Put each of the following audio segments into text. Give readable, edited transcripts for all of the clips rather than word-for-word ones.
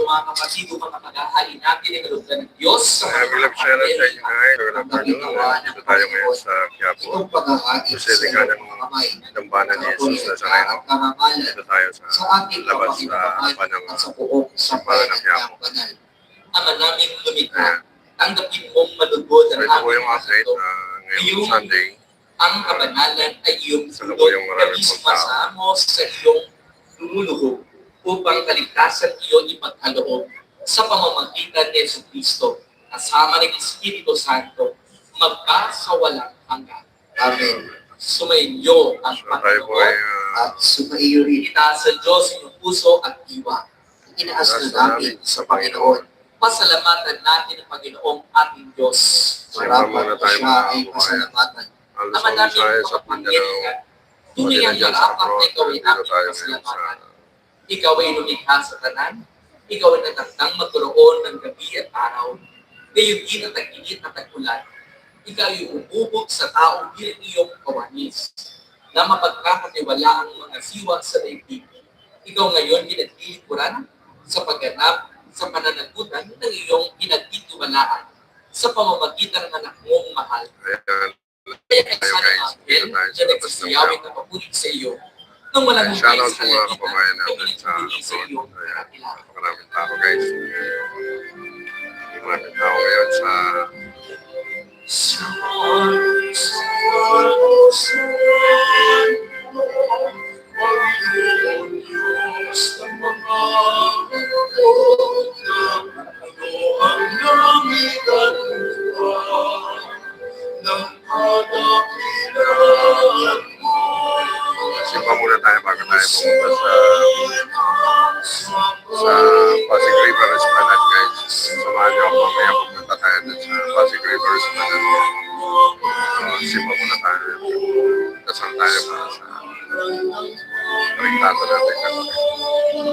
mga kapatid, upang kapag-ahalin natin ang kalugdan ng Diyos sa Maraming lang siya sa inyo guys. Good afternoon. Dito tayo ngayon sa Quiapo. Basilika ng Dambana ni Jesus Nazareno. Dito tayo sa labas sa Panang Simbahan ng Quiapo. Ama namin lumikha, tanggapin mong malugod So ang ito po aming yung update ngayong Sunday. ang kabanalan ay iyong Sa tulog, yung maraming kami punta. sumasamo sa iyong lumuluhog upang kaligtasan iyon ipagkaloob sa pamamagitan ni Jesucristo, kasama ng Espiritu Santo, magkasawalang hanggan. Amen. Sumainyo ang So tayo po ay at sumaiyo rin. Itaas sa Diyos inyong puso at diwa. Inaas na namin sa Panginoon. Pasalamatan natin ang Panginoong ating Diyos. Simba muna tayo Siya mga ay kababayan. pasalamatan. Alos Ama ang namin Visayas ang at Mindanao. tunay ang Dyan sa yarapak na abroad. ikaw ay Dito aming tayo ngayon sa pasalamatan. Ikaw ay lumikha sa tanan. Ikaw ay natatang magkaroon ng gabi at araw. Ngayon din at tag-init at tag-ulan. Ikaw ay umubog sa taong bilang iyong kawanis na mapagkakatiwala ang mga siwa sa daigdig. Ikaw ngayon pinaglilikuran sa pagganap sa pananagutan ng iyong pinagtitiwalaan sa pamamagitan ng anak mong mahal. Ayan. Kaya ay Tayo sana guys. ang Dito angel tayo na sa labas ng nagsisiyawin Quiapo. na papulit sa iyo. Nung walang Shout hukay out sa sa mga kalagitan, kababayan kami natin sa nagpupuli sa iyo. abroad. Ayan. Kakilala. Napakaraming tao guys. Maraming tao ngayon sa simba muna tayo bago tayo pumunta sa Pasig River Esplanade guys. Samahan niyo ako mamaya pupunta tayo dun sa Pasig River Esplanade. Simba muna tayo. Dasal tayo para sa kaligtasan natin.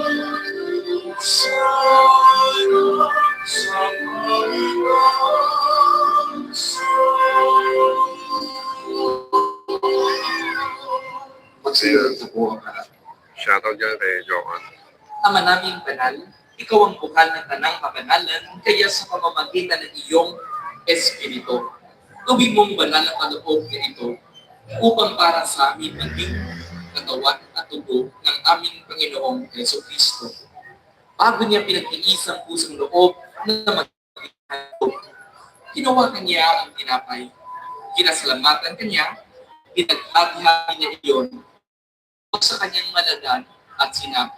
Magsiyo sa buong lahat. Shoutout dyan kay Johan. Ama naming banal, ikaw ang bukal ng tanang kabanalan, kaya sa pamamagitan ng iyong Espiritu. Gawin mong banal ang kaloob na ito upang para sa amin maging katawan at tubo ng aming Panginoong Jesucristo. Bago niya pinag-iisang pusong loob na maging ginawa kanya ang tinapay. Kinasalamatan kanya, pinag-aghari niya iyon sa kanyang malagan at sinabi,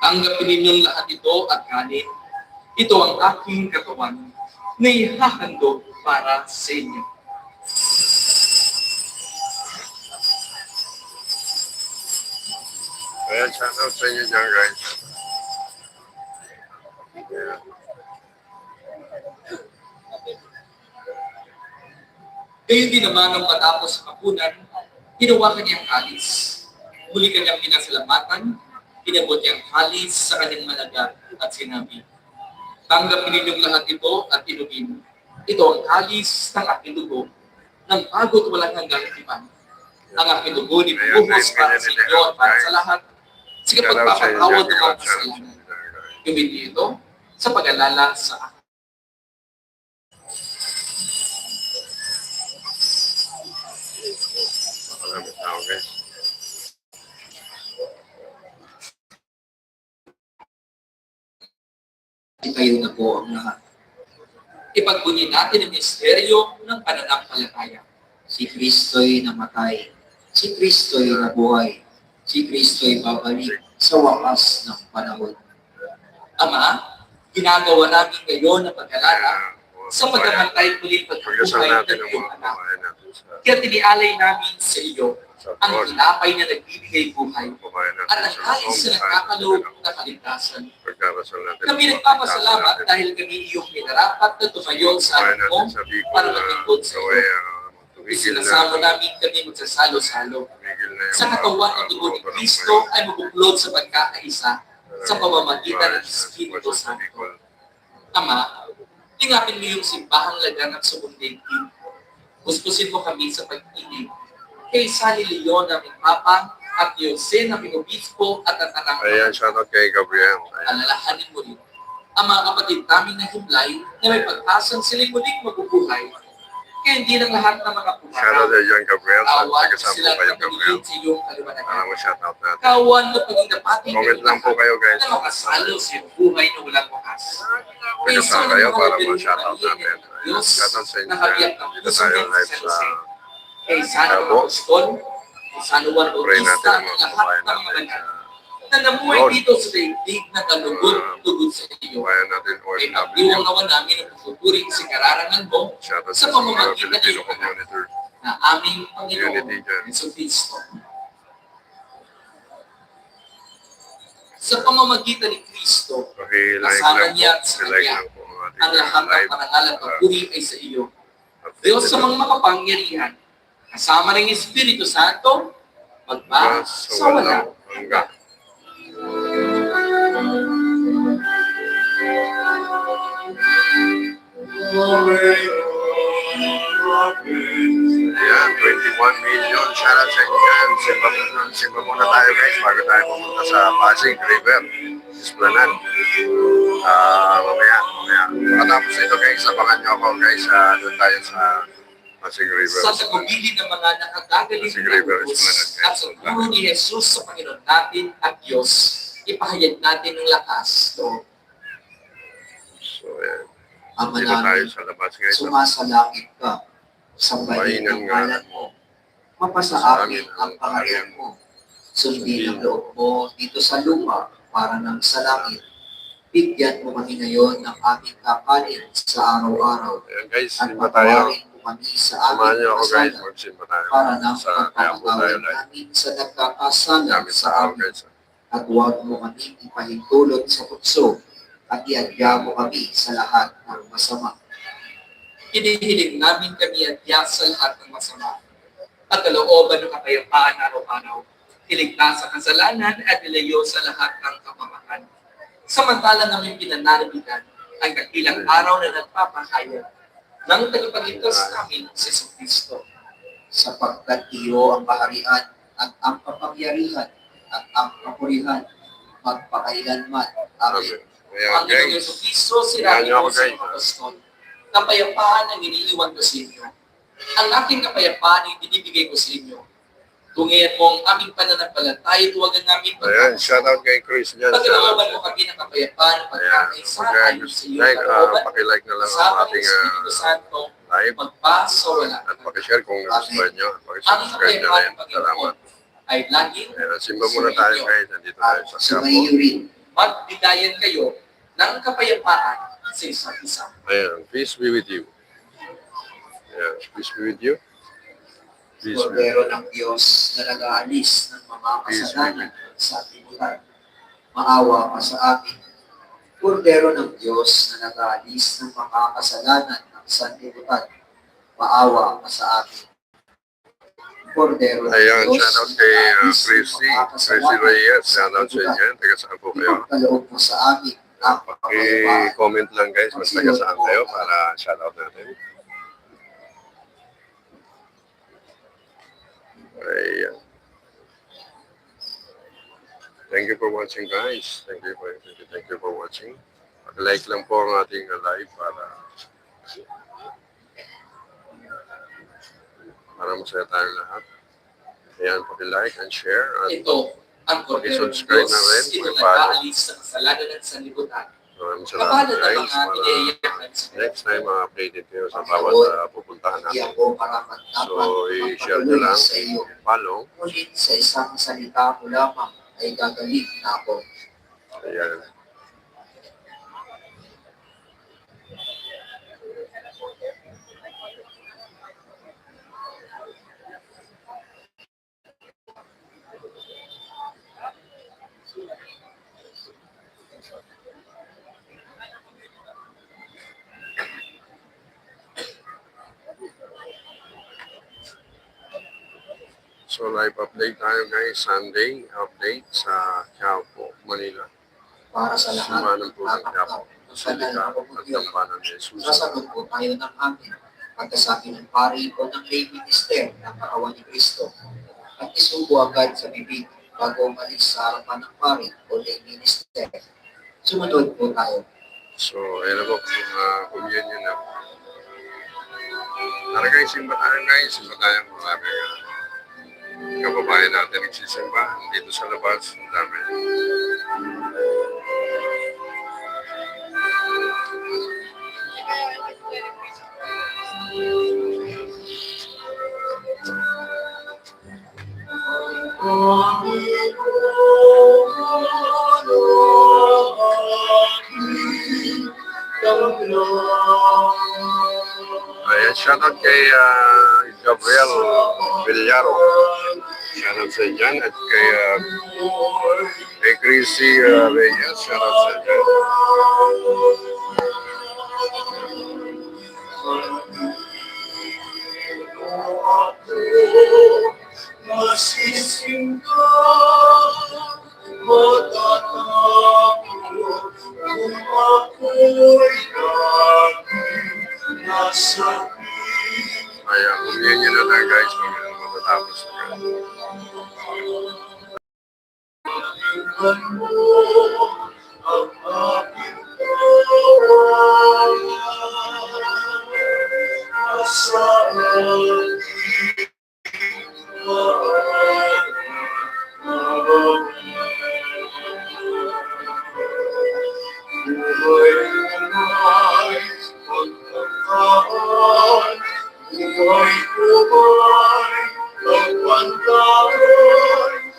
tanggapin ninyong lahat ito at kanin. Ito ang aking katawan na ihahandog para sa inyo. Ayan, shoutout sa inyo dyan guys. Yeah. Gayon din naman nang matapos sa kapunan, ginawa kanyang alis. Muli kanyang pinasalamatan, pinabot niyang halis sa kanyang malaga at sinabi, tanggapin ninyong lahat ito at inumin. Ito ang halis ng aking dugo, ng bago't walang hanggang tipan. Ang aking dugo ni bubuhos para sa inyo at para sa lahat, sa pagpapatawad ng mga kasalanan. Gawin niyo ito sa pag-alala sa akin. Maraming tao guys. Kayo na po ang lahat. Ipagbunyi natin ang misteryo ng pananampalataya. Si Kristo'y namatay. Si Kristo'y nabuhay. Si Kristo'y babalik sa wakas ng panahon. Ama, ginagawa namin ngayon na pag-alala sa pagkakantay muli Pagdasal pagkabuhay natin ng ang iyong mga anak. kababayan natin sa Kaya tinialay namin sa iyo ang abroad. tinapay na nagbibigay buhay Kababayan at natin ang sa kalis home na side. nagkakaloob na kaligtasan. Pagdarasal natin. Kami nagpapasalamat dahil kami iyong minarapat na tumayo sa Kababayan anak mo natin sa Bicol para na maglingkod sa gaway iyo. tumigil na. Isinasamo namin kami magsasalo-salo. Tumigil na yung Sa katawan ng dugo ni Kristo ay mabuklod sa pagkakaisa sa pamamagitan ng Espiritu Santo. Ama, tingapin mo yung simbahang lagang at sumundaigdig. Puspusin mo kami sa pag-ibig kay Sani Leon na aming Papa at Jose na aming Obispo at ang tanang Ayan, shoutout kay Gabriel. Ayan. alalahanin mo rin ang mga kapatid namin na himlay na may pag-asang sila'y muling mabubuhay. Kaya hindi lang lahat ng mga Shoutout pumanaw. kay John Gabriel. Kawan Kasama sila po kayo, na Gabriel. pagiging sa iyong kaliwanagan. Alam mo, shoutout natin. Kawan na paging dapating Comment lang po kayo, guys. na makasalo sa iyong buhay na walang wakas. Kasama kayo para ma-shoutout natin. Diyos Shoutout sa inyo. na habiyak ng Dito puso tayo ng live San sa Jose. Kay sana Tabo. mga apostol, kay sana Juan pray natin Bautista, ang at mga lahat kabayan ng mga natin banal sa na namuhay Lord. dito sa daigdig na kalugod-tugod sa iyo. kabayan natin Ay OFW. pagdiwang naman namin ang pagpupuring sa kararangan mo Shoutout sa sa mga pamamagitan ng Filipino iyong anak community. na aming Panginoon Unity dyan. Yesu Cristo. Sa pamamagitan ni Kristo, Pakilike kasama lang niya po. at sa Pakilike Kanya, lang po ang ating ang lahat ng live. parangal at pagpuri ay sa iyo. Diyos sa mga makapangyarihan, kasama ng Espiritu Santo, magba sa walang hanggan. Ayan, 21 million. Shoutout sa inyo yan. Simba muna tayo, guys, bago tayo pumunta sa Pasig River. Esplanade. Mamaya. Pagkatapos nito, guys, abangan nyo ako, guys. Doon tayo sa Pasig River. Sa tagubili ng mga nakagagaling Pasig na River, Diyos Esplanade, at sa puro ni Jesus sa Panginoon natin at Diyos, ipahayag natin ng lakas, Lord. So, ayan. Ama Dito tayo namin, sa labas, guys. sumasalangit ka, sambahin ang Painan nga ngalan mo. Mapasa sa amin amin ang pangalan mo. Sundin ang loob mo dito sa lupa para nang sa langit. Bigyan mo kami ngayon ng aming kakanin sa araw-araw. Ayan, guys. At Simba tayo. patawarin mo kami sa Samahan aming niyo ako, guys. kasalanan Magsimba tayo. para nang Sa kaya po tayo pagpapatawad live. namin sa nagkakasala Gamit sa sa araw, amin. guys. At huwag mo kami ipahintulot sa tukso at iadya mo kami sa lahat ng masama. Hinihiling namin kami at Diyos sa lahat ng masama. At kalooban ng kapayapaan araw-araw, iligtas sa kasalanan at ilayo sa lahat ng kapamakan. Samantala namin pinananabigan ang dakilang araw na nagpapahayag ng tagapagligtas namin si Yesu Cristo. Sapagkat iyo ang kaharian at ang kapangyarihan at ang kapurihan magpakailanman. Amen. Ayan, Ang Panginoon guys. Yesu Cristo, sinabi Yan mo ako, sa guys. mga apostol, kapayapaan ang iniiwan ko sa inyo. Ang aking kapayapaan ay binibigay ko sa inyo. Tungayan mo ang aming pananampalataya at huwag ang aming Ayan, shoutout kay Chris dyan. Pagkalooban mo kami ng kapayapaan at Ayan, pagkakaisa ayon sa iyong like, kalooban, pakilike na lang ang kasama ng ating Espiritu Santo, live. magpasawala. At pakishare kung nagustuhan nyo. At Ang pakisubscribe na kapayapaan rin. ng Panginoon Salamat. ay laging Ayan, simba muna tayo, guys. Nandito tayo At sa sumayo Quiapo. rin magbigayan kayo ng kapayapaan sa isa't isa. Ayan, peace be with you. Ayan, peace be with you. Peace be with you. Kordero ng Diyos na nag-aalis ng mga kasalanan sa tibulan. Maawa ka sa amin. Kordero ng Diyos na nag-aalis ng mga kasalanan ng sanlibutan. Maawa ka sa amin. Kordero ng Ayan, Diyos shoutout na kay nag-aalis ng Chrissy. mga Chrissy kasalanan Reyes. ng Shoutout sa inyo. sanlibutan. Taga saan po kayo? Ipagkaloob mo sa amin ang kapayapaan. I-comment lang, guys. Kung taga saan kayo para shoutout natin. Ayan. Thank you for watching, guys. Thank you for watching. Like lang po ang ating live para masaya tayong lahat. Ayan, paki-like and share. At Ito ang kordero ng Subscribe Diyos, na rin, ito mag-follow. nag-aalis sa kasalanan ng sanlibutan. maraming Kapalan salamat, ng guys. mga Para iniiyakan sa next time, updated kayo sa bawat pupuntahan Hindi natin. ako karapat So, dapat i-share nyo lang, sa iyo. follow. Ngunit sa isang salita mo lamang ay gagaling na ako. Ayan. So, live update tayo, guys. Sunday update sa Quiapo, Manila. Para sa lahat Simanan po ng ng Quiapo. Salika at Tampanan ni Jesus. sasagot po tayo ng amin pagkasabi ng pari o ng lay minister ng katawan ni Kristo at isubo agad sa bibig bago umalis sa harapan ng pari o lay minister. Sumunod po tayo. So, ayun na po, communion na. Tara guys, simba tayo guys. Simba tayo. Marami kababayan natin nagsisimba dito sa labas. Ang dami. Ayan, shoutout kay Gabriel Villaro. Shoutout sa dyan. At kay Chrissy Reyes. Shoutout sa dyan. Masisingka, matatapos, kung ako'y laging nasakit. Ayan, communion na tayo guys. Matatapos na guys. Pakinggan mo ang aking tawanan, nasa aking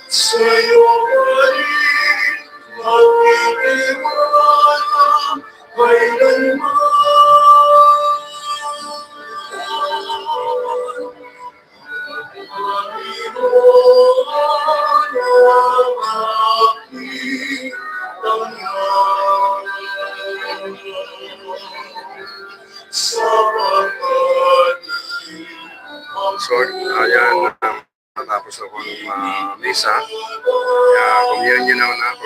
sa'yo ay magtitiwala kailanman. So, ayan, matapos na po ng misa. Kaya, communion na po.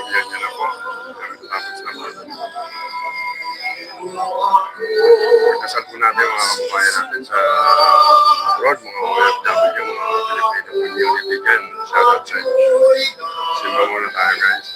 Matapos na po. Kasal po natin mga kababayan natin sa abroad, mga OFW, mga Filipino community dyan. Shoutout sa inyo. Simba muna tayo guys.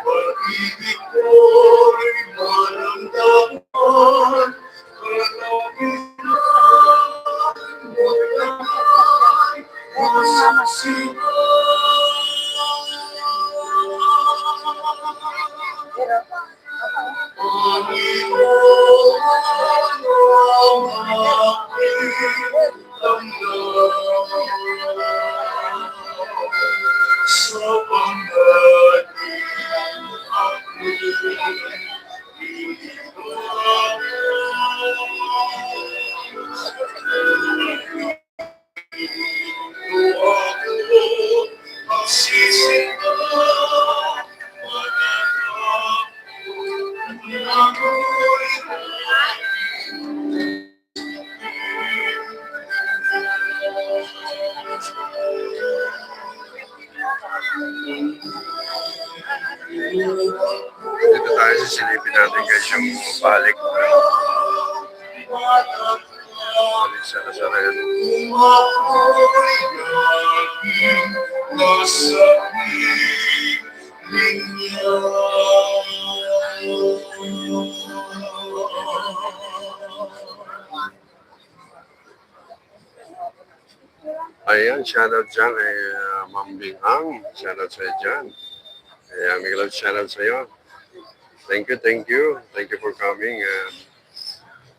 Pag-ibig ko'y maramdaman, Dito tayo sa silipin natin guys yung balik. Balik sa Nazareno. Ayan, shoutout dyan kay Ma'am Binghang. Shoutout sa'yo dyan. Ayan, may love shoutout sa'yo. Thank you. Thank you for coming.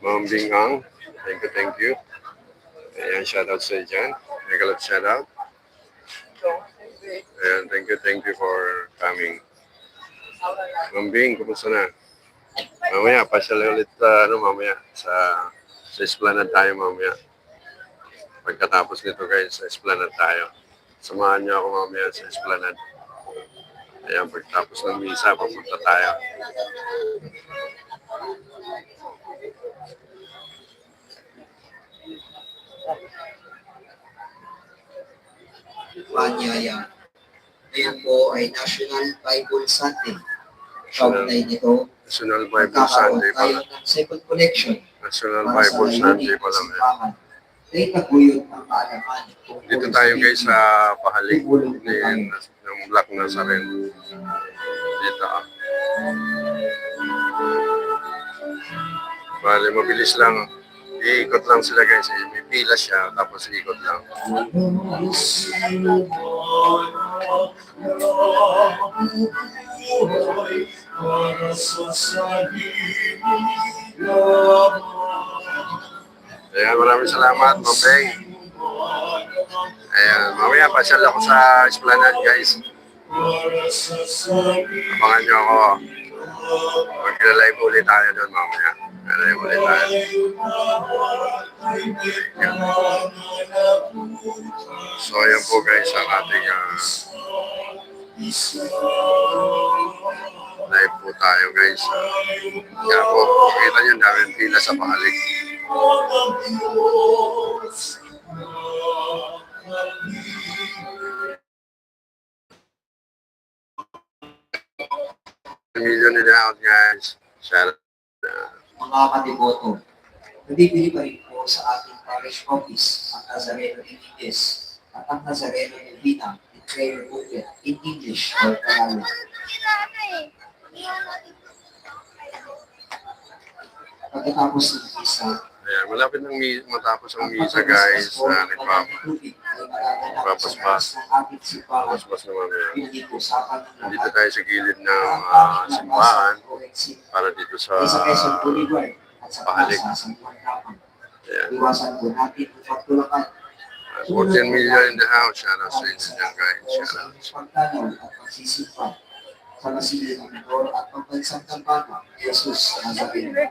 Ma'am Binghang. Thank you. Ayan, shoutout sa'yo dyan. May love shoutout. Ayan, thank you for coming. Ma'am Bing, kumusta na? Mamaya, pasyal ulit mamaya sa Esplanade tayo mamaya. Pagkatapos nito guys, sa Esplanade tayo. Samahan niyo ako mamaya sa Esplanade. Ayan, pagtapos ng misa, papunta tayo. Paanyaya. Ngayon po ay National Bible Sunday. Kaugnay nito, National Bible magkakaroon Sunday tayo pala. ng second collection National para sa Bible Sunday layunin pala. ng simbahan. Ay taguyod ang kaalaman. Dito tayo guys sa pahalik ng Black Nazarene. Dito. Bale, mabilis lang. Iikot lang sila guys. May pila siya, tapos iikot lang. Ayan, maraming salamat, Ma'am Beng. Ayan, mamaya pasyal ako sa Esplanade guys. Abangan nyo ako. Magla-live ulit tayo doon mamaya. Live ulit tayo. So ayan po guys ang ating live po tayo guys. Kaya po, makita nyo namin pila sa pahalik. Million nila out guys. Shout out. Mga katiboto, nabibili pa rin po sa ating parish office ang Nazareno Images at ang Nazareno Divina in prayer booklet in English or Tagalog. Pagkatapos ng misa, Ayan, malapit nang matapos ang misa guys. Nagpapaspas naman ngayon. Dito tayo sa gilid ng simbahan para dito sa pahalik. Ayan. iwasan po natin ang pagtulakan. 14 million in the house. Shout out sa inyo dyan guys. Shout out. Pagtanaw at pagsisipag sa masilid ng Lord at pagbansang kampana, Jesus sa Nazareno.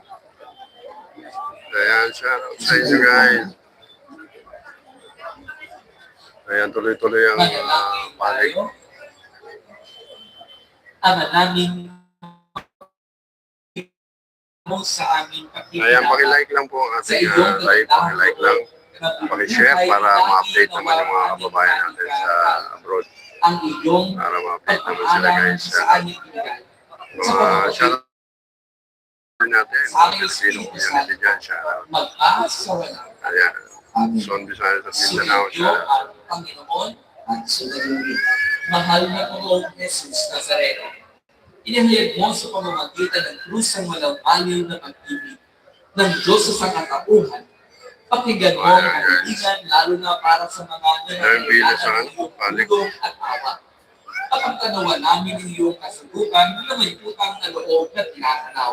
Ayan, shout out sa inyo guys. Ayan, tuloy-tuloy ang pahalik. Ama namin mo sa aming Ayan, pakilike lang po ang ating live. Pakilike lang. Pakishare para ma-update naman yung mga kababayan natin sa abroad. ang iyong Para ma-update naman sila guys. sa aming ibigay. Mga shoutout natin. Mga Filipino community dyan. Shoutout. Mag-aasawa na Ayan. Amen. Son Visayas at Mindanao. Sumayo Shoutout. ang Panginoon, At sunod-ulit, mahal na Panginoong Jesus Nazareno. Inihayag mo sa pamamagitan ng krus ang walang aliw na pag-ibig ng Diyos sa sangkatauhan. Pakinggan mo ang kaibigan, lalo na para sa mga nangangailangan ng iyong tulong at awa. Kapagtanawa namin ang iyong kasubukan na may utang na loob na tinatanaw.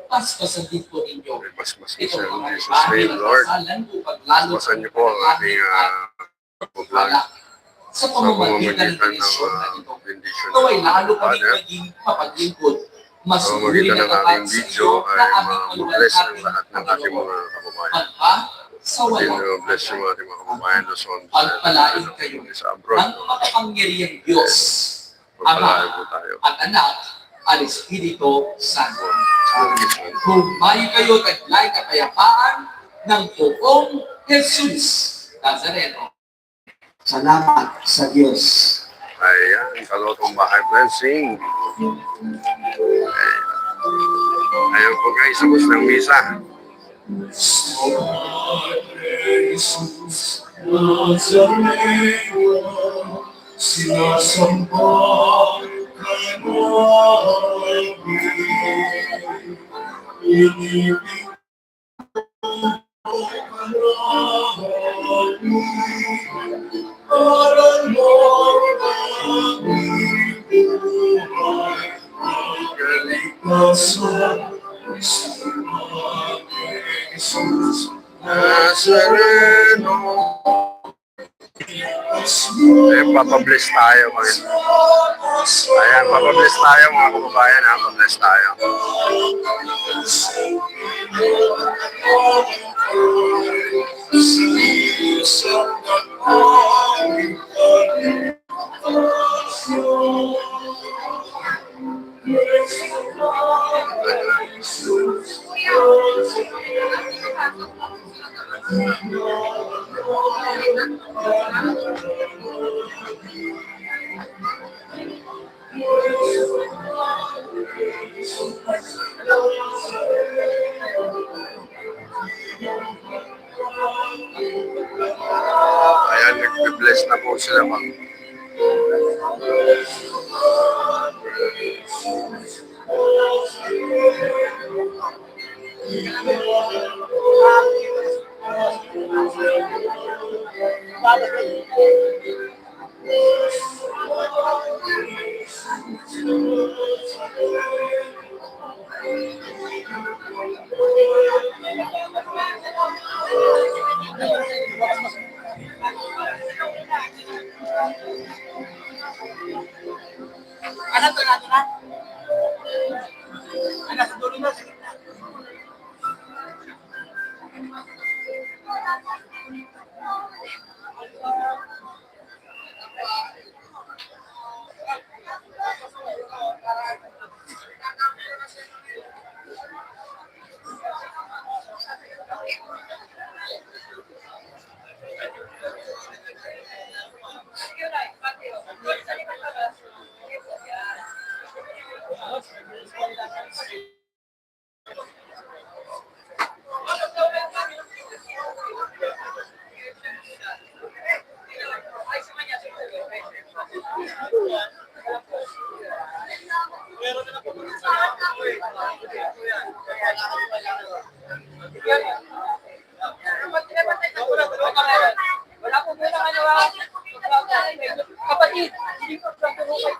Paspasan din po ninyo. Mas Ito sa ang mga Jesus ibahe name, ng Lord. kasalan upang lalo Pasan niyo po ang ating pag-vlog wala. Sa sa pamamagitan ng pamamagitan ng desisyon na ito, bendition naway ng lalo kami Father. maging mapaglingkod. Mas Sa uri pamamagitan na ng tapat ating sa video iyo ay na aming ma-bless ng maluwalhating lahat ng ating Panginoon. mga kababayan. Magpa sa Pati walang bless yung ating mga kababayan Luzon. Pagpalain kayo Sa abroad. ng makapangyarihang Diyos, Pagpalain Ama po tayo. at Anak at Espiritu Santo. Humayo kayo taglay kapayapaan ng buong Jesus Nazareno. salamat sa Diyos. Ayan, kalotong bahay blessing. Ayan po guys, tapos ng misa. Jesus Nazareno, sinasamba ka namin. Inibig mo ka namin, para lang aming buhay. Kaligtasan sa aming Jesus Nazareno. Ayan, papabless tayo. Ayan, papabless tayo mga kababayan. Ha? Papabless tayo. Nazareno. Ayan, nagbe-bless na po sila, ma'am. Anak to natin na. Anak sa dulo na. Wala po muna kapatid, hindi po sa tulungan.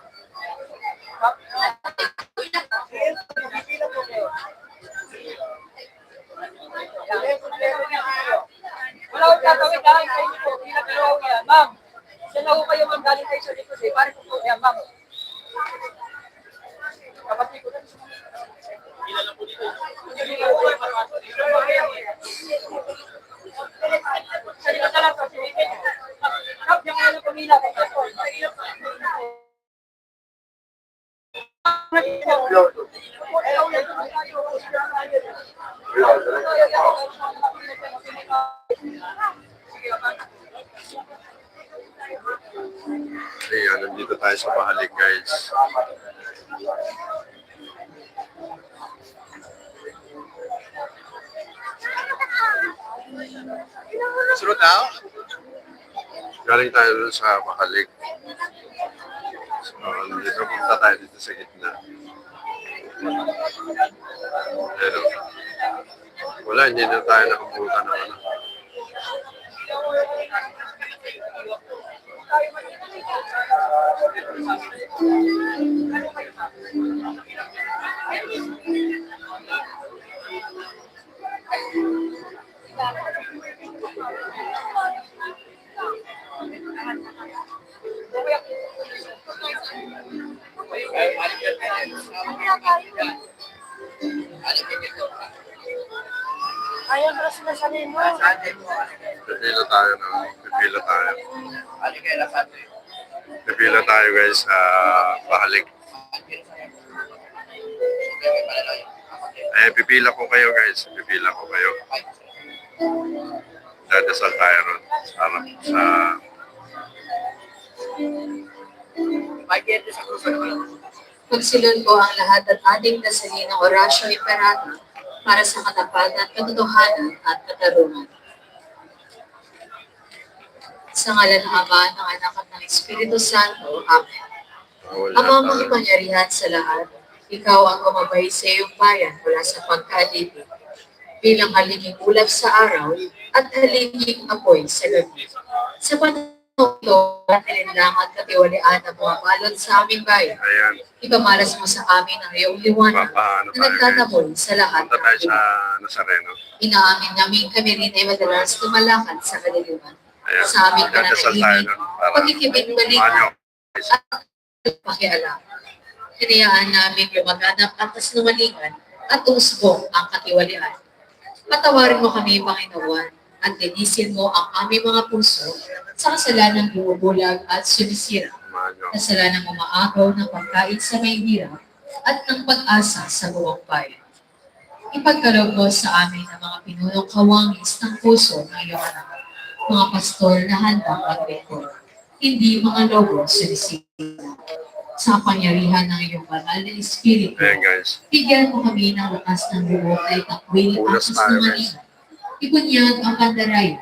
Wala akong tatawid dahil kayo po, pinagalaw niya. Ma'am, siya na ho kayo ma'am, galing kayo sa likod eh. Pare po yan, ma'am. Kapatid ko na. Kilala po dito. Hindi na po kayo papasok. Sa likod na lang po, sinipin. Kap, yung mga pamila. Ayan, nandito tayo sa Mahalig, guys. Sunod na? Galing tayo dun sa Mahalig. So, dito punta tayo dito sa gitna. Pero, wala, hindi na tayo nakapunta ng ano. Ayaw na sila sa nino. Pipila tayo na. Pipila tayo guys sa Mahalig. Pipila ko kayo guys. Pipila ko kayo. Dadasal tayo ron. Sa Magsilun po ang lahat at ating dasalin ng orasyo imperata para sa katapatan, katotohanan at katarungan. Sa ngalan ng Ama, ng Anak at ng Espiritu Santo. Amen. Ama makapangyarihan sa lahat, ikaw ang gumabay sa iyong bayan mula sa pagkaligid, bilang halinging ulap sa araw at halinging apoy sa gabi. Sa panahon ito, nilinlang at katiwalian ang mga balot sa aming bayan. ayan. Ipamalas mo sa amin ang iyong liwanag Papaano na tayo guys? nagtatabon sa lahat Punta ng tayo sa buhay. Nazareno. Inaamin namin kami rin ay madalas lumalakad sa kadiliman. Ayan. Sa aming Dadasal tayo pananahimik, nun para pagkikibit-balikan at pakialam. Hinayaan namin lumaganap ang kasinungalingan at usbong ang katiwalian. Patawarin mo kami, Panginoon, at linisin mo ang aming mga puso sa kasalanang bumubulag at sumisira. Kasalanang umaagaw ng pagkain sa may hirap at ng pag-asa sa buong bayan. Ipagkaloob mo sa amin ang mga pinunong kawangis ng puso ng iyong anak, mga pastor na handang maglingkod, hindi mga lobo sa disiplina. Sa pangyarihan ng iyong banal na Espiritu, Ayan guys. bigyan mo kami ng lakas ng loob na itakwil ang Ulas tayo, kasungalingan, ibunyag ang pandaraya,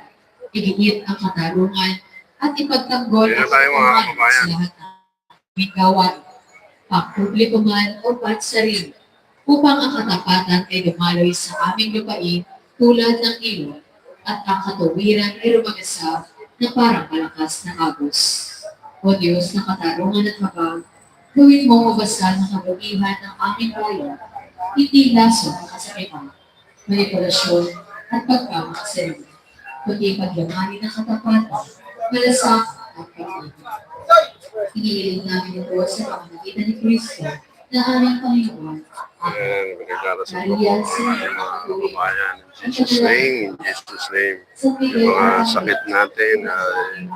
iginit ang katarungan, at ipagtanggol Hindi na ang tayo mga katumaran kababayan. sa lahat ng aming gawain, pagpubliko man o pansarili, upang ang katapatan ay dumaloy sa aming lupain tulad ng ilog, at ang katuwiran ay rumagasap na parang malakas na agos. O Diyos ng katarungan at habag, gawin mo mabasal ng kabutihan ng aming bayan, hindi laso ng kasakitan, manipulasyon at pagkamakasarili, kundi pagyamanin ng katapatan, malasakit at pag-ibig. Iniiling namin ito sa pamamagitan ni Kristo na aming Panginoon. Amen. Ayan, pinagdarasal ko po ang mga kababayan. In Jesus' name, in Jesus' name. Yung mga sakit natin ay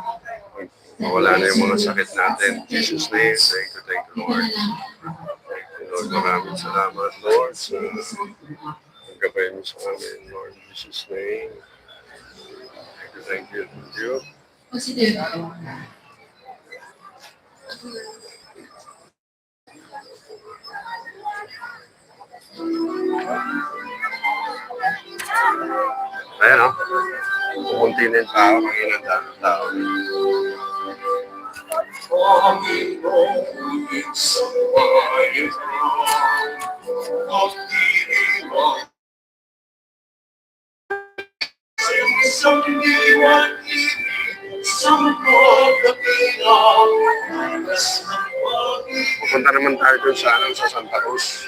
mawala na yung mga sakit natin. In Jesus' name, thank you, Lord. Thank you, Lord. Maraming salamat, Lord, sa pagkabay mo sa amin, Lord. In Jesus' name. Thank you, thank you. Consider ito. Ayan, o. Pumunti na yung tao, kanina daming tao. Panginoon, sa bayan at iiwan. Isang diwan sa mga kapilang, alas ng pag-ibig. Pupunta naman tayo dun sa Santa Cruz.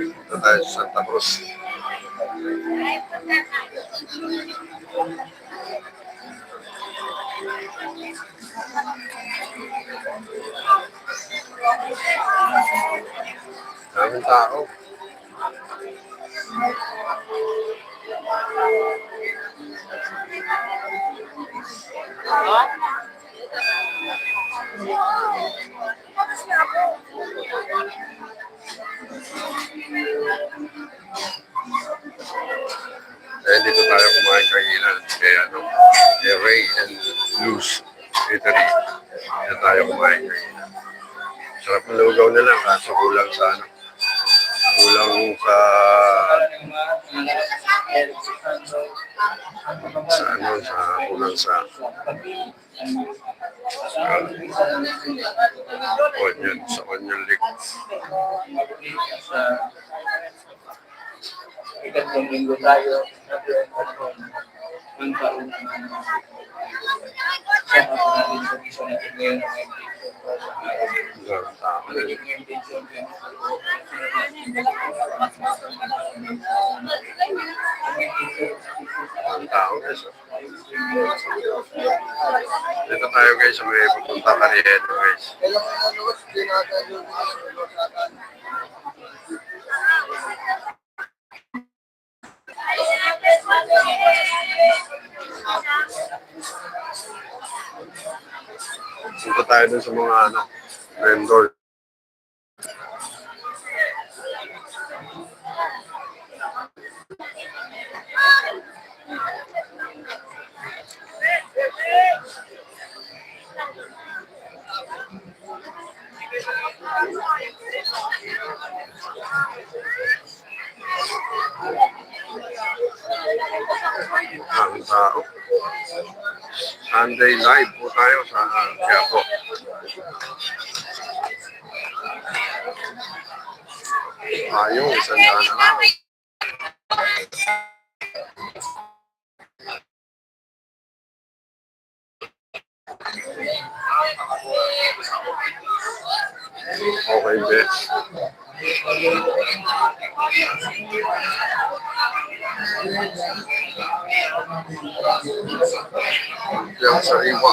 Punta tayo sa Santa Cruz. Daming tao. Eh, dito tayo kumain kanina. Kaya Ray and Luz Eatery. Dito tayo kumain kanina. Sarap ng lugaw nila, kaso kulang sa kulang sa kulang sa onion leek. Ikatlong linggo tayo, ang taon na siya ako natin sa isa natin ngayon ang Daming tao. intention ko. Daming tao guys. Dito tayo guys sa may pupunta Carriedo guys. Punta tayo dun sa mga vendor. Ang tao. Sunday live po tayo sa Quiapo. Ayun, isang daan na lang. Okay, Beth. Yung sariwa.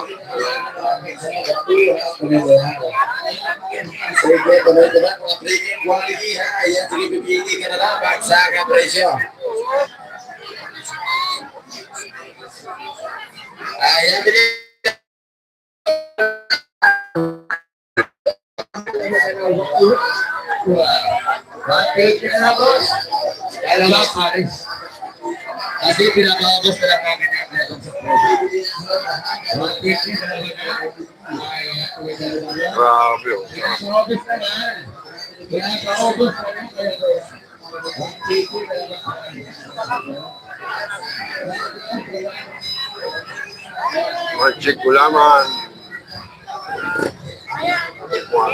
Sige, tuloy-tuloy mga pre, quality ha. Ayan, sige, pipili ka na lang. Bagsakan presyo. Ayan, Kasi pinapakabos na lang namin yung meron sa Grabe, oh. Pinapakabos na yan. Pinapakabos na yan. Magic gulaman. Wow.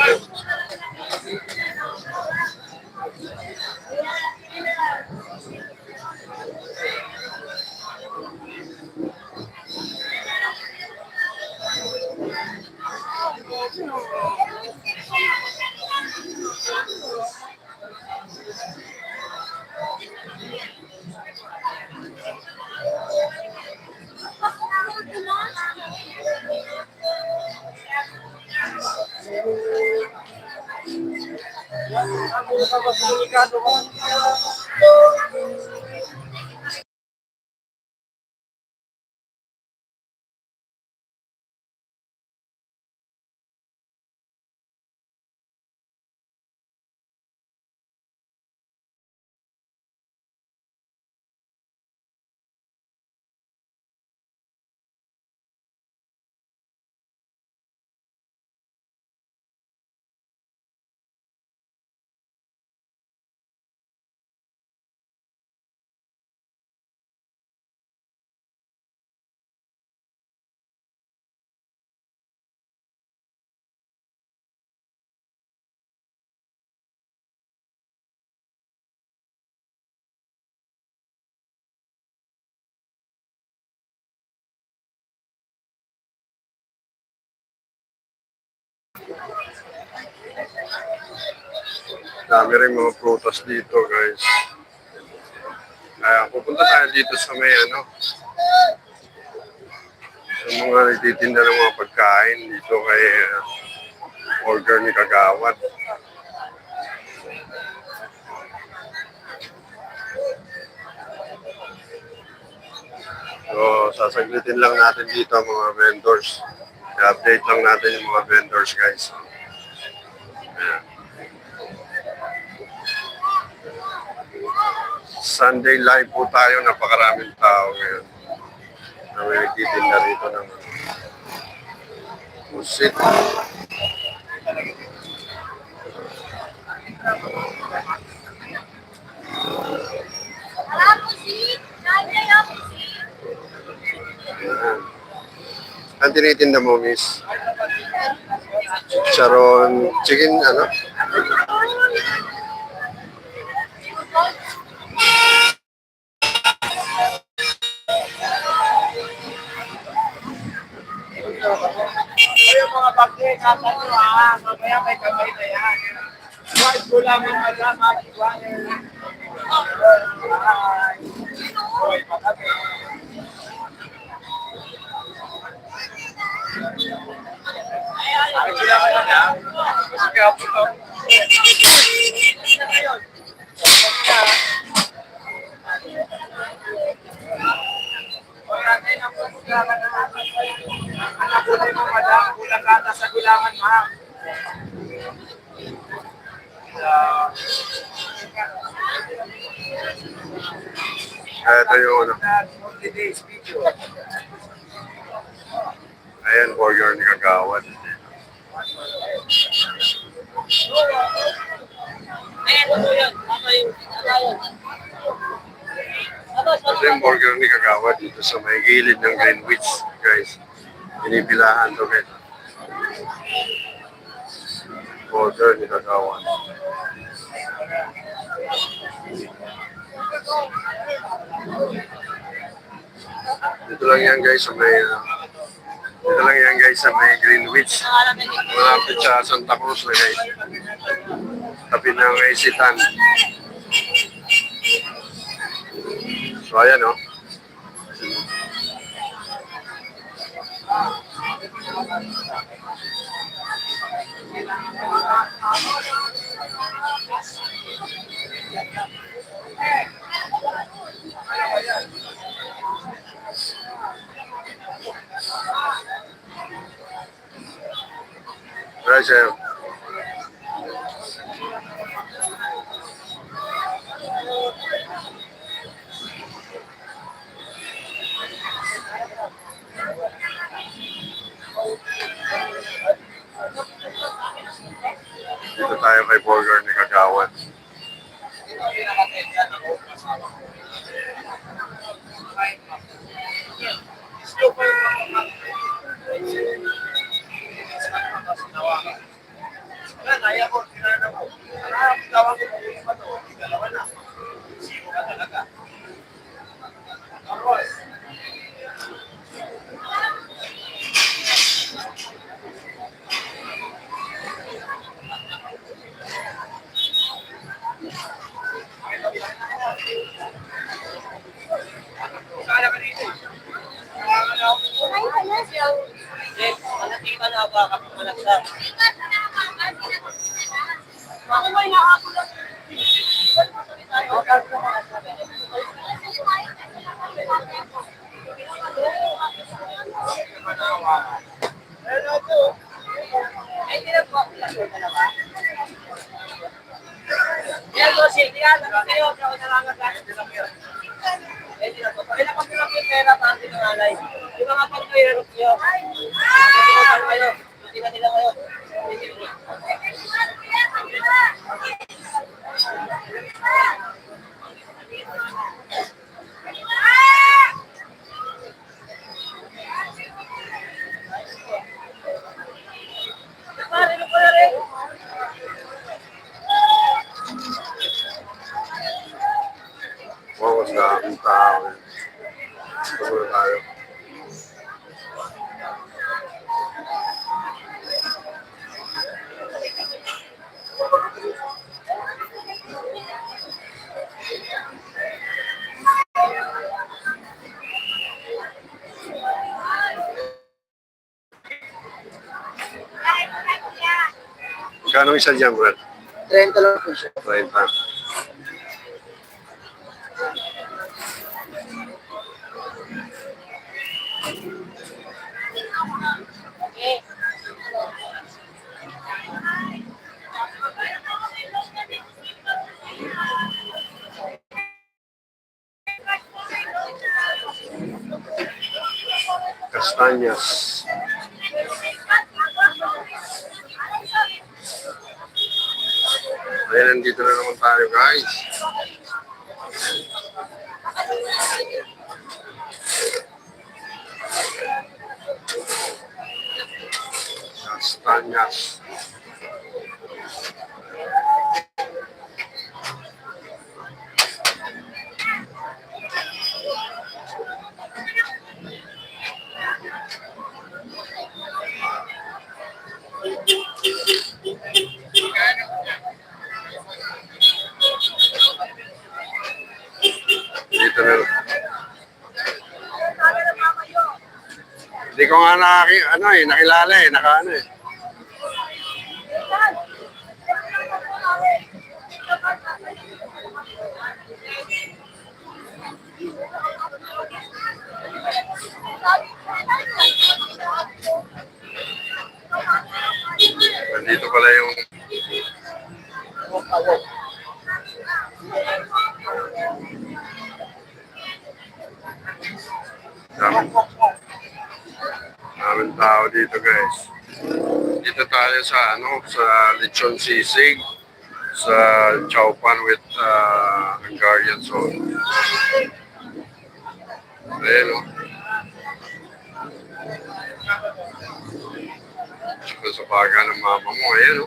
Dami rin mga prutas dito, guys. Kaya pupunta tayo dito sa may ano, sa mga nagtitinda ng mga pagkain dito kay order ni Kagawad. So, sasaglitin lang natin dito ang mga vendors. I-update lang natin yung mga vendors, guys. Ayan. Sunday live po tayo, napakaraming tao ngayon. Na may nagtitinda rito ng pusit. Ayan. Ang tinitinda mo, miss? Charon, chicken, ano? Yung mga bagay, kata nyo mamaya may kamay na yan. Kahit gulaman na lang, magiwanan. Hoy, patabi. Ay, gulaman na lang. Kasi kaya po ito. Anak ko na yung madam, kulang kata sa gulaman, ma'am. Ito yung ano. Today's video. Ayan, burger ni Kagawad. Ito yung burger ni Kagawad dito sa may gilid ng Greenwich, guys. Pinipilahan to, guys. Burger ni Kagawad. Dito lang yan, guys, sa may dito lang yan, guys, sa may Greenwich. Malapit sa Santa Cruz na, guys. Tabi ng Isitan. So, ayan, oh. Right, sir. tayo kay Burger ni Kagawan. Kaya ko, sinana ko. Tawag ko yung ito, dalawa na. Sino ka talaga? Tapos, kaya ka dito. Yes, malaking na ba kapag malaksa? Ako may nakakulang. Hello po. Ay, hindi na po ako lang talaga. Yan po, sige. Yan, kayo. Ako na lang ang eh, di na po. Kailan ko lang yung pera para sinungalay. Di ba nga pag kayo nyo? Hindi na nila kayo. Wow, mas daming tao. Ito muna tayo. Magkano isa dyan, Brad? 30 lang po siya. 30. Kastanyas. Ayan, nandito na naman tayo, guys. Kastanyas. Dito na. Hindi ko nga nakilala eh, naka eh. Nandito pala yung daming tao dito, guys. Dito tayo sa sa Lechon Sisig, sa Chowpan with Hungarian sauce. Ayan o. Sa baga ng mama mo, ayan o.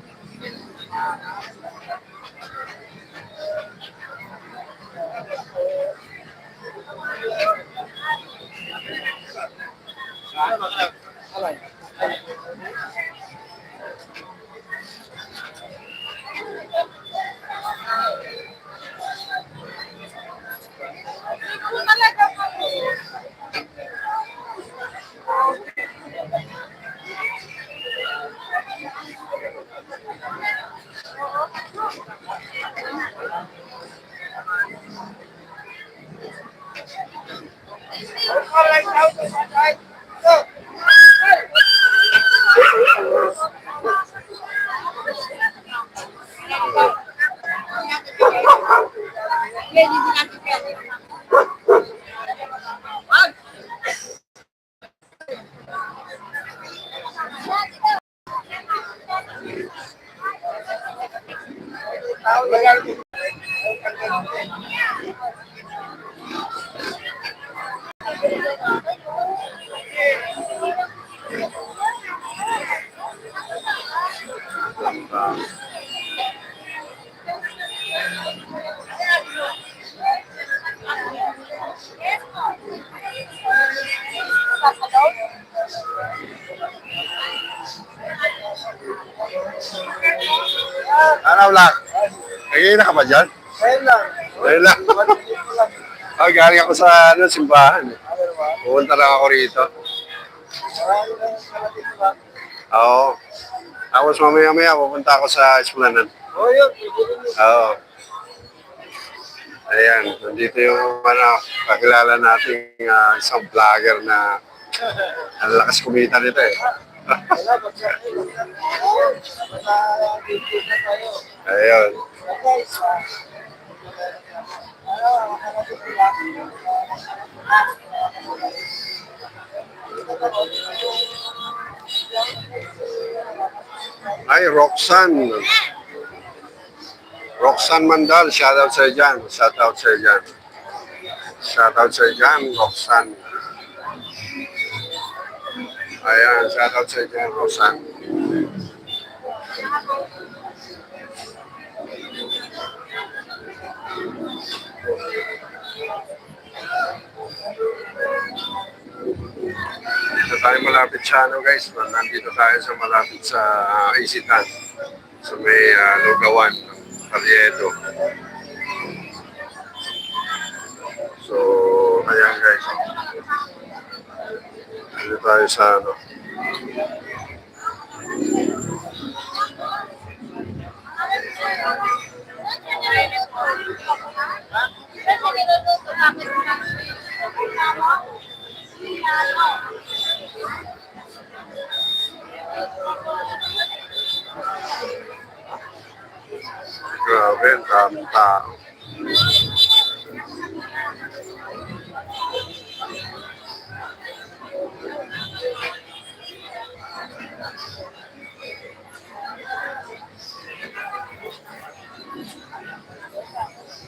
Ano lang? Nagiging ka ba dyan? Ayun lang. Ayun lang. Oh, galing ako sa simbahan. Pupunta lang ako rito. Oo. Tapos mamaya-maya pupunta ako sa Esplanade. Oh, yun. Oo. Ayan, nandito yung kakilala nating isang vlogger na ang lakas kumita nito eh. Ayun. Ay, Roxanne. Roxanne Mandal, shoutout sa dyan. Shoutout sa dyan. Shoutout sa dyan, Roxanne. Ayan, shoutout sa dyan, Roxanne. Dito tayo malapit sa ano guys, nandito tayo sa malapit sa Isitan. So may Lugawan, Carriedo. So, ayan guys. Dito tayo sa ano. Grabe, ang daming tao.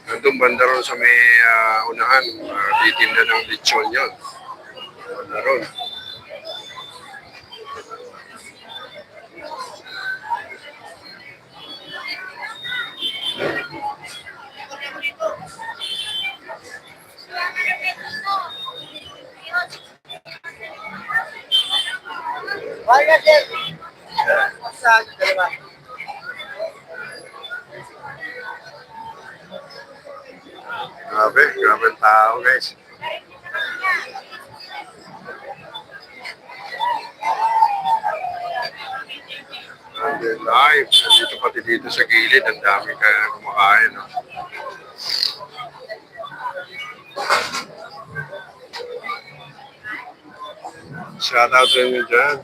Nandun banda ron sa may unahan, titinda ng lechon yun. Banda ron. Wala sir. Saan? Dalawa. Grabe, grabe ang tao guys. And then live, nandito pati dito sa gilid, ang dami kaya kumakain. No? Shout out sa inyo dyan.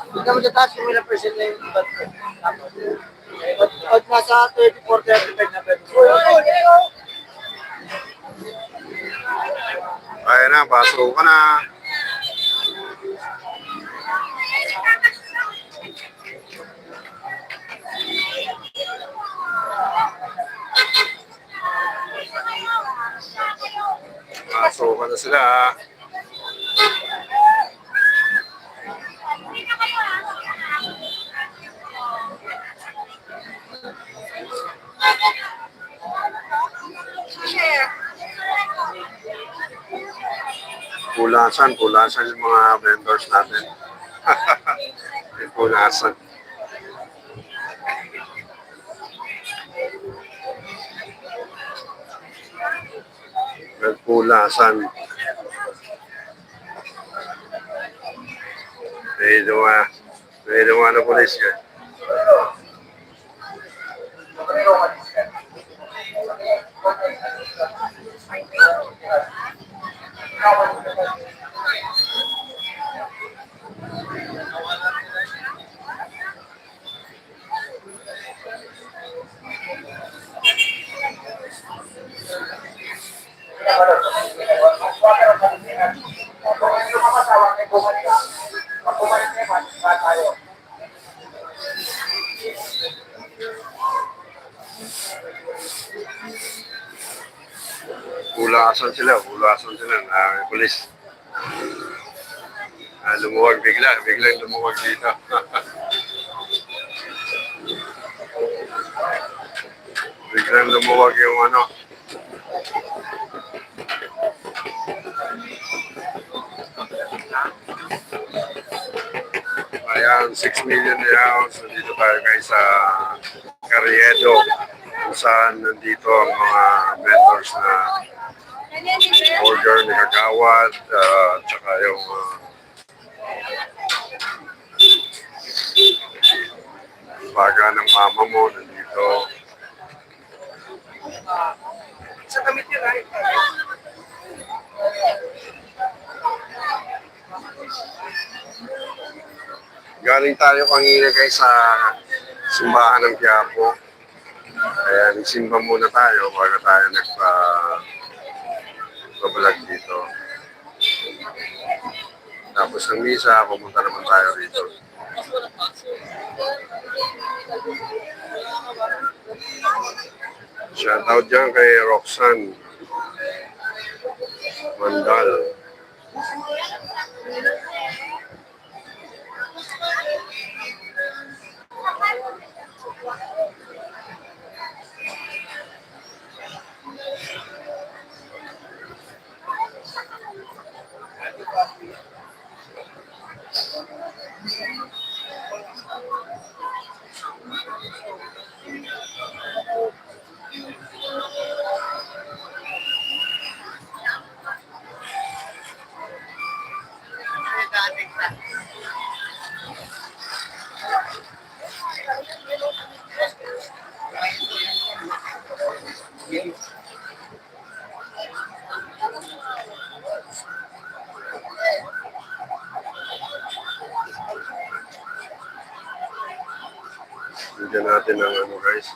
Hindi mo tataas kung ilang percent na yung iba't ko. Pag nasa 34-35 na pwede. Kaya na, pasok ka na. Pasok ka na sila. Pulasan yung mga vendors natin. Pulasan. nagpulasan. May duwa ng pulis yan. Hulasan sila na may pulis. Lumuwag biglang lumuwag dito. Biglang lumuwag yung ano. Ayan, 6 million house. Nandito tayo guys sa Carriedo, kung saan nandito ang mga vendors na order ni Kagawad, tsaka yung baga ng mama mo nandito. Sa kamit yun, ay. Galing tayo kanina guys sa simbahan ng Quiapo. Kaya nagsimba muna tayo bago tayo nagpa-vlog dito. Tapos ng misa, pumunta naman tayo rito. Shoutout dyan kay Roxanne Mandal. Bigyan natin ng ano guys.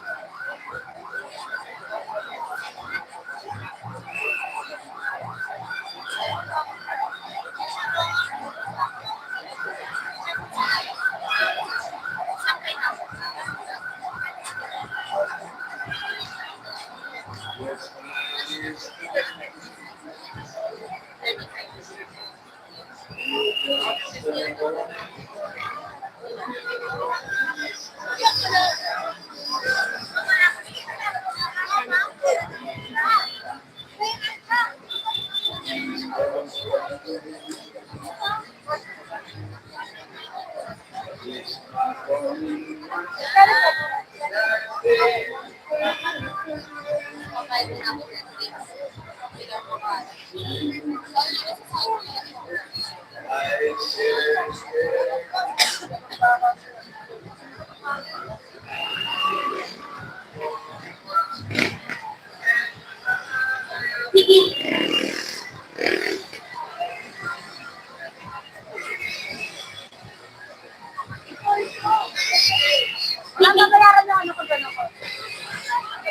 Babayaran na ano ko gano'n ko.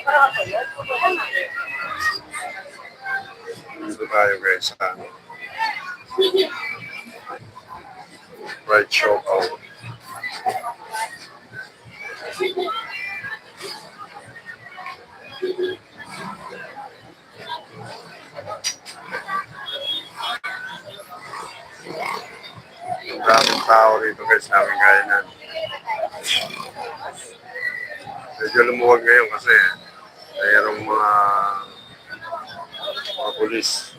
Para ako yun. Dito tayo guys sa ano. Right show out. Ang daming tao rito guys sa aming kainan. Medyo lumuwag ngayon kasi mayroong mga pulis.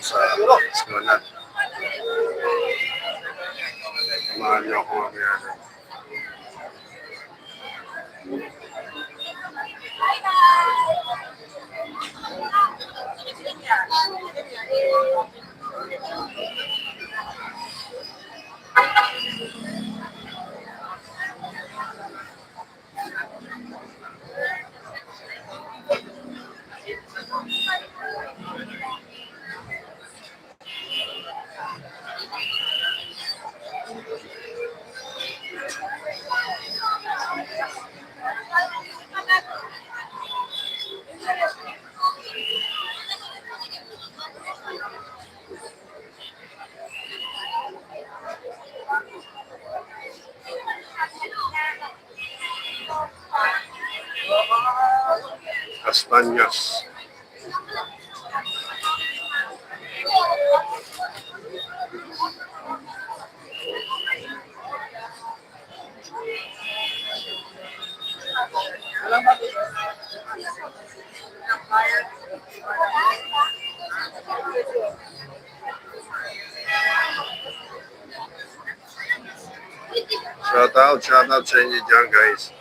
sa Esplanade. Samahan niyo ako mamaya. Castañas. Shout out sa inyo dyan, guys.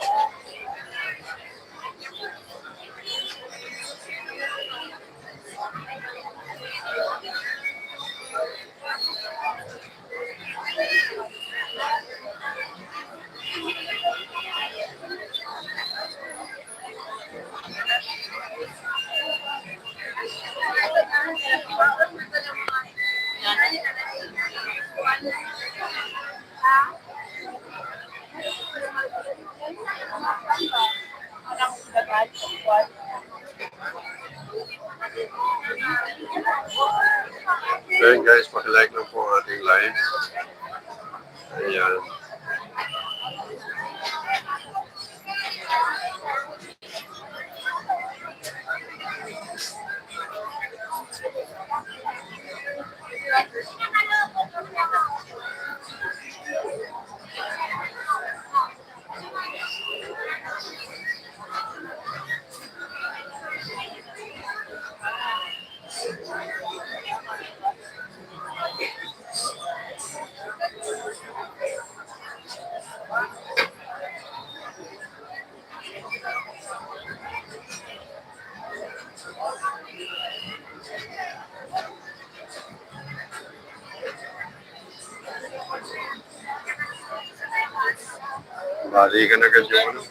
Ayan guys, pakilike lang po ang ating live. Ayan. Balikan agad yung ano.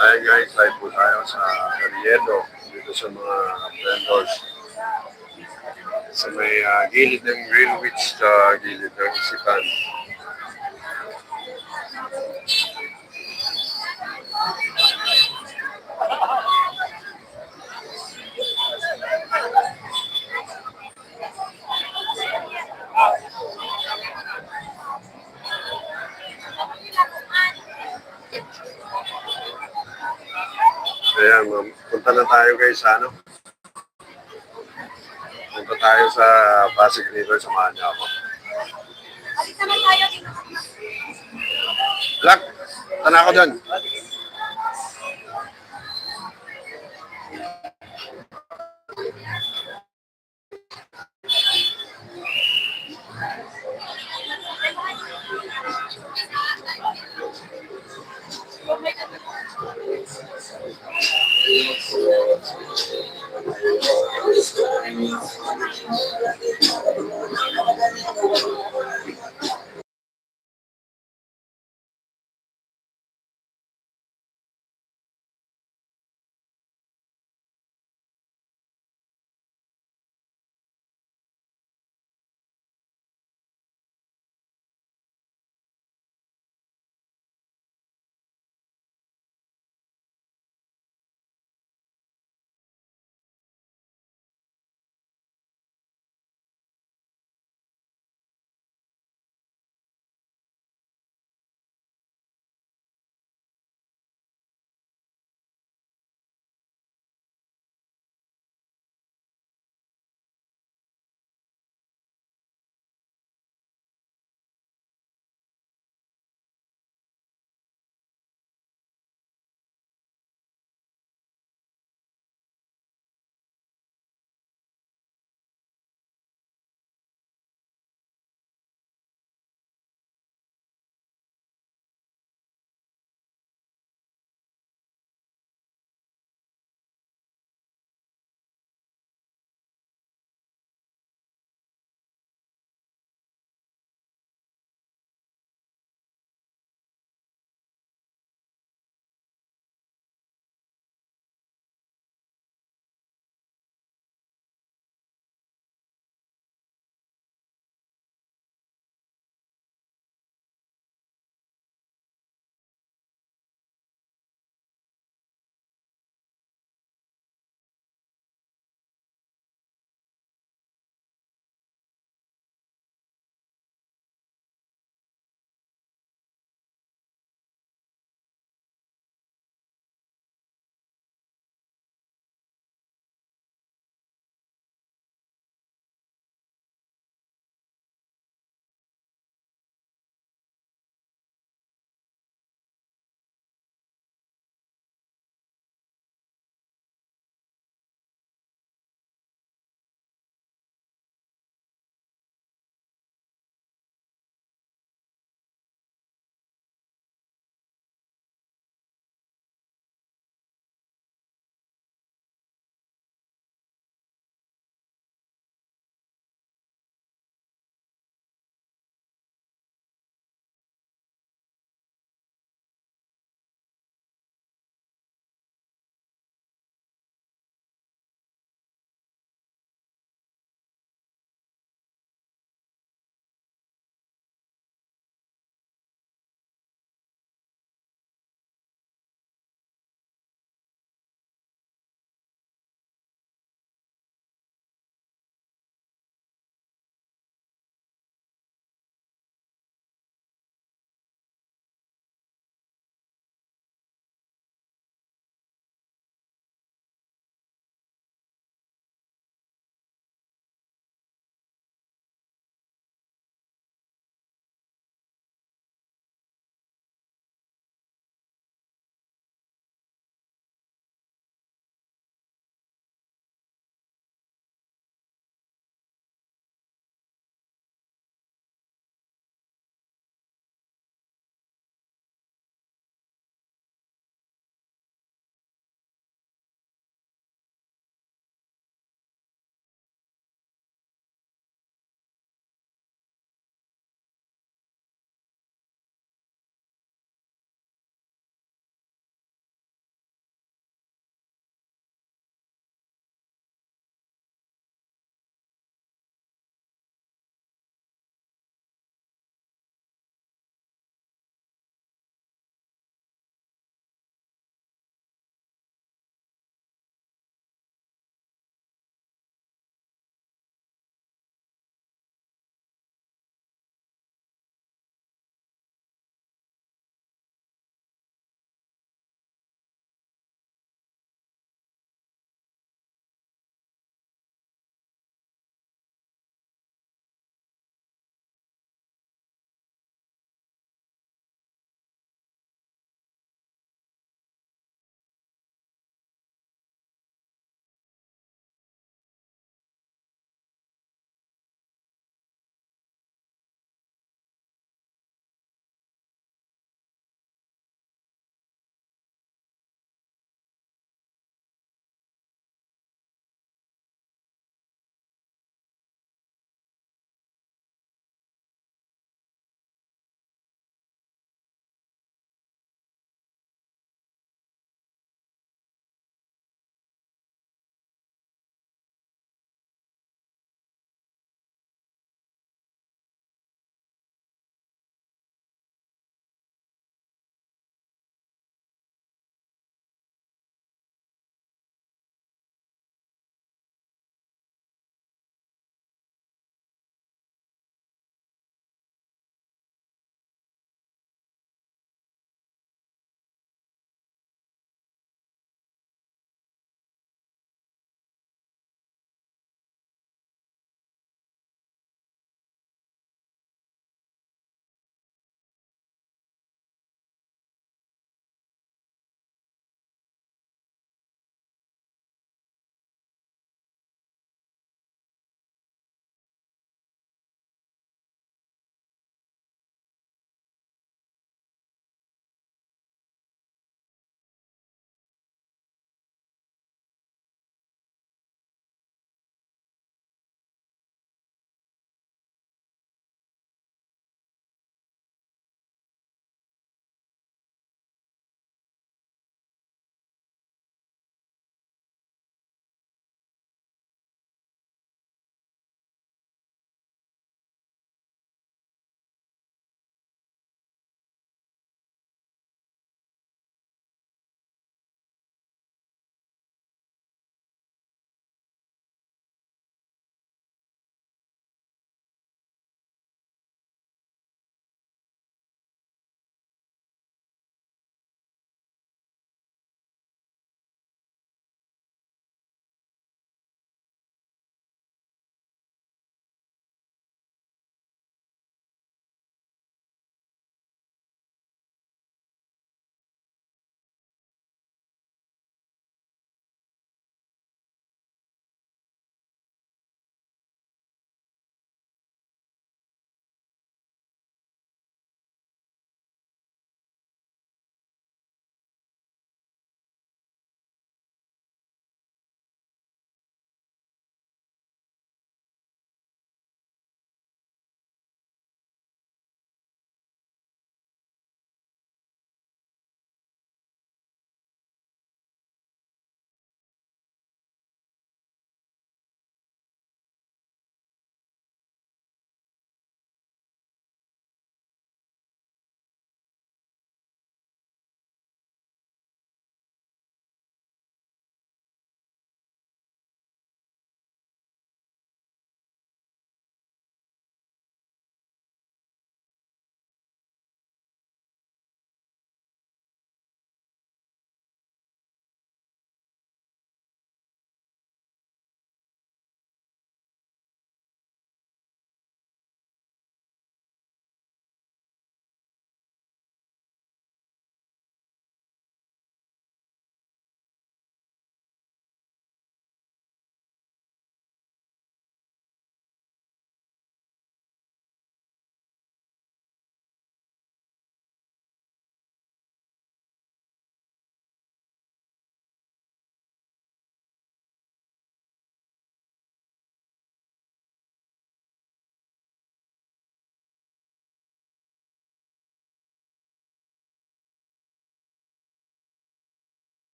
Hi guys, live po tayo sa Carriedo dito sa mga vendors sa may gilid ng Greenwich sa gilid ng Isipan. Ayan, punta na tayo guys sa ano. Punta tayo sa Pasig River, samahan niyo ako. Lak, tana ako dun.